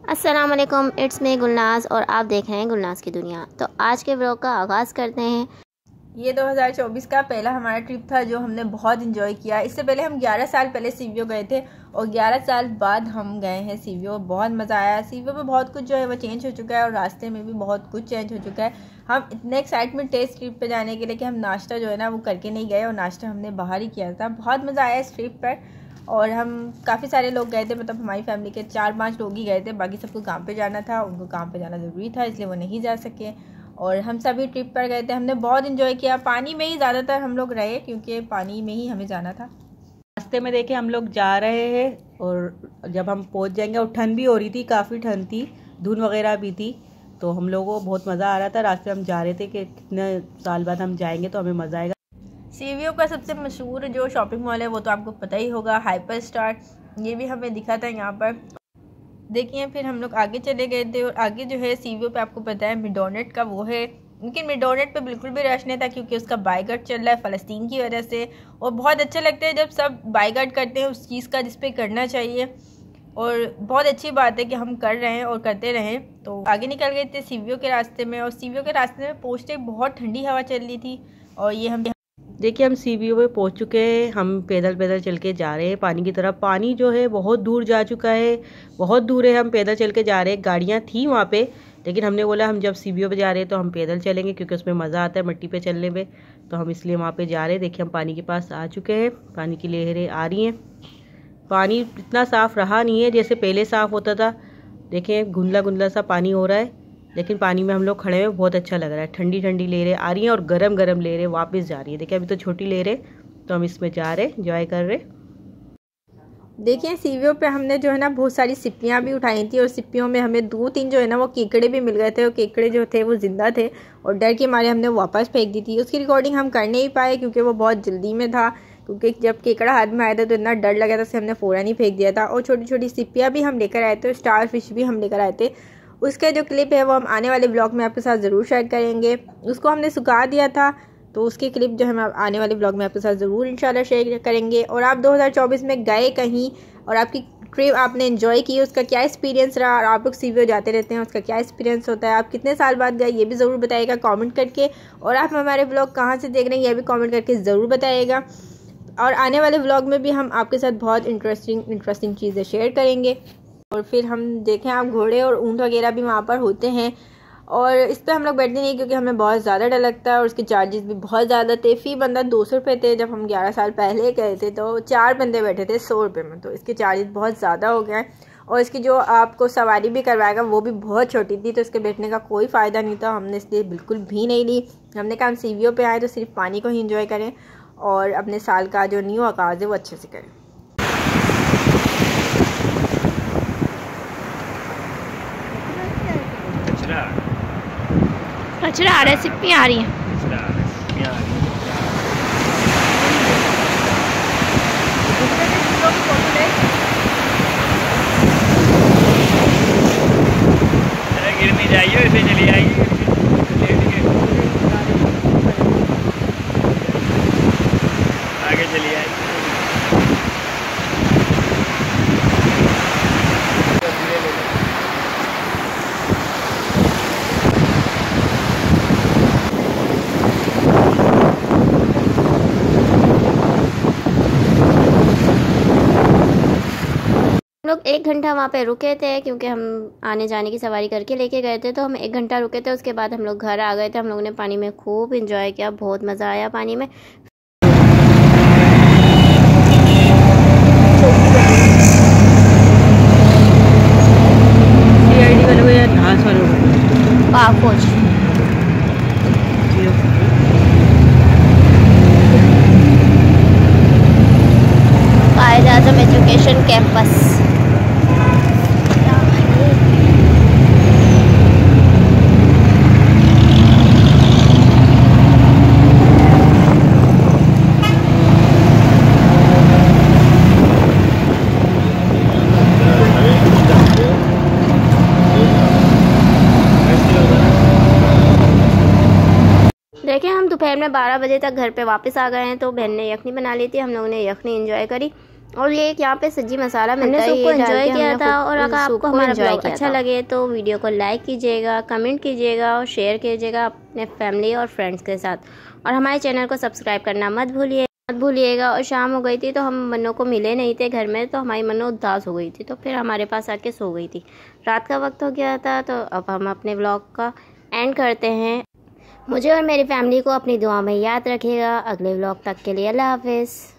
अस्सलाम वालेकुम, it's me Gulnaz और आप देख रहे हैं गुलनाज की दुनिया। तो आज के व्लॉग का आगाज़ करते हैं। ये 2024 का पहला हमारा ट्रिप था जो हमने बहुत इंजॉय किया। इससे पहले हम 11 साल पहले सीवीओ गए थे और 11 साल बाद हम गए हैं सीवीओ। बहुत मज़ा आया। सीवीओ में बहुत कुछ जो है वो चेंज हो चुका है और रास्ते में भी बहुत कुछ चेंज हो चुका है। हम इतने एक्साइटमेंट थे इस ट्रिप पे जाने के लिए कि हम नाश्ता जो है ना वो करके नहीं गए और नाश्ता हमने बाहर ही किया था। बहुत मज़ा आया इस ट्रिप पर और हम काफ़ी सारे लोग गए थे, मतलब हमारी फैमिली के 4-5 लोग ही गए थे। बाकी सबको काम पे जाना था, उनको काम पे जाना ज़रूरी था इसलिए वो नहीं जा सके और हम सभी ट्रिप पर गए थे। हमने बहुत इन्जॉय किया। पानी में ही ज़्यादातर हम लोग रहे क्योंकि पानी में ही हमें जाना था। रास्ते में देखे हम लोग जा रहे हैं और जब हम पहुंच जाएंगे और ठंड भी हो रही थी, काफ़ी ठंड थी, धुंध वगैरह भी थी, तो हम लोगों को बहुत मज़ा आ रहा था। रास्ते हम जा रहे थे कि कितने साल बाद हम जाएंगे तो हमें मज़ा आएगा। सीवीओ का सबसे मशहूर जो शॉपिंग मॉल है वो तो आपको पता ही होगा, हाइपर स्टार। ये भी हमें दिखा था यहाँ पर। देखिए फिर हम लोग आगे चले गए थे और आगे जो है सीवीओ पे आपको पता है मिडोनेट का वो है, लेकिन मिडोनेट पे बिल्कुल भी रश नहीं था क्योंकि उसका बाइकआउट चल रहा है फ़लस्तीन की वजह से। और बहुत अच्छा लगता है जब सब बाइकआउट करते हैं उस चीज़ का जिस पे करना चाहिए और बहुत अच्छी बात है कि हम कर रहे हैं और करते रहें। तो आगे निकल गए थे सीवीओ के रास्ते में और सीवीओ के रास्ते में पहुँचते बहुत ठंडी हवा चल रही थी और ये हम देखिए हम सीवीओ पे पहुंच चुके हैं। हम पैदल पैदल चल के जा रहे हैं पानी की तरफ। पानी जो है बहुत दूर जा चुका है, बहुत दूर है। हम पैदल चल के जा रहे हैं। गाड़ियां थी वहाँ पे, लेकिन हमने बोला हम जब सीवीओ पे जा रहे हैं तो हम पैदल चलेंगे क्योंकि उसमें मज़ा आता है मिट्टी पे चलने में, तो हम इसलिए वहाँ पे जा रहे हैं। देखिए हम पानी के पास आ चुके हैं। पानी की लहरें आ रही हैं। पानी इतना साफ़ रहा नहीं है जैसे पहले साफ़ होता था। देखें गुंदला गुंदला सा पानी हो रहा है, लेकिन पानी में हम लोग खड़े हुए बहुत अच्छा लग रहा है। ठंडी ठंडी लहरें आ रही हैं और गरम गरम लहरें वापस जा रही है। देखिए अभी तो छोटी लहरें, तो हम इसमें जा रहे एंजॉय कर रहे। देखिए सीवीओ पे हमने जो है ना बहुत सारी सिप्पियाँ भी उठाई थी और सिप्पियों में हमें 2-3 जो है ना वो केकड़े भी मिल गए थे और केकड़े जो थे वो ज़िंदा थे और डर के मारे हमने वापस फेंक दी थी। उसकी रिकॉर्डिंग हम कर नहीं पाए क्योंकि वो बहुत जल्दी में था, क्योंकि जब केकड़ा हाथ में आया था तो इतना डर लगा था इससे हमने फ़ौरन ही फेंक दिया था। और छोटी छोटी सिप्पियाँ भी हम लेकर आए थे, स्टार फिश भी हम लेकर आए थे। उसका जो क्लिप है वो हम आने वाले ब्लॉग में आपके साथ ज़रूर शेयर करेंगे। उसको हमने सुखा दिया था तो उसकी क्लिप जो हम आने वाले ब्लॉग में आपके साथ ज़रूर इंशाल्लाह शेयर करेंगे। और आप 2024 में गए कहीं और आपकी ट्रिप आपने एंजॉय की, उसका क्या एक्सपीरियंस रहा और आप लोग सीवीओ जाते रहते हैं उसका क्या एक्सपीरियंस होता है, आप कितने साल बाद गए ये भी ज़रूर बताइएगा कमेंट करके। और आप हमारे ब्लॉग कहाँ से देख रहे हैं ये भी कमेंट करके ज़रूर बताइएगा। और आने वाले ब्लॉग में भी हम आपके साथ बहुत इंटरेस्टिंग चीज़ें शेयर करेंगे। और फिर हम देखें आप घोड़े और ऊँट वगैरह भी वहाँ पर होते हैं और इस पर हम लोग बैठते नहीं क्योंकि हमें बहुत ज़्यादा डर लगता है और उसके चार्जेस भी बहुत ज़्यादा थे। फ़ी बंदा 200 रुपये थे। जब हम 11 साल पहले गए थे तो 4 बंदे बैठे थे 100 रुपये में, तो इसके चार्जेस बहुत ज़्यादा हो गए। और इसकी जो आपको सवारी भी करवाएगा वो भी बहुत छोटी थी तो इसके बैठने का कोई फ़ायदा नहीं था। हमने इसलिए बिल्कुल भी नहीं ली। हमने कहा हम सीवीओ पे आए तो सिर्फ पानी को ही इंजॉय करें और अपने साल का जो न्यू आगाज़ है वो अच्छे से करें। कचरा आ रहा है, सिप्पियाँ आ रही हैं। गिर नहीं जाइए, ऐसे चली आएगी। आगे चली आएगी। लोग 1 घंटा वहाँ पे रुके थे क्योंकि हम आने जाने की सवारी करके लेके गए थे, तो हम 1 घंटा रुके थे। उसके बाद हम लोग घर आ गए थे। हम लोगों ने पानी में खूब इंजॉय किया, बहुत मज़ा आया पानी में। Quaid-e-Azam education campus. देखिए हम दोपहर में 12 बजे तक घर पे वापस आ गए हैं। तो बहन ने यखनी बना ली थी, हम लोगों ने यखनी एंजॉय करी और ये यहाँ पे सब्जी मसाला मिलता है, ये एंजॉय किया था। और अगर आपको हमारा ब्लॉग अच्छा लगे तो वीडियो को लाइक कीजिएगा, कमेंट कीजिएगा और शेयर कीजिएगा अपने फैमिली और फ्रेंड्स के साथ। और हमारे चैनल को सब्सक्राइब करना मत भूलिएगा। और शाम हो गई थी तो हम मन्नू को मिले नहीं थे घर में, तो हमारी मन्नू उदास हो गई थी, तो फिर हमारे पास आके सो गई थी। रात का वक्त हो गया था, तो अब हम अपने व्लॉग का एंड करते हैं। मुझे और मेरी फैमिली को अपनी दुआ में याद रखिएगा। अगले व्लॉग तक के लिए अल्लाह हाफिज़।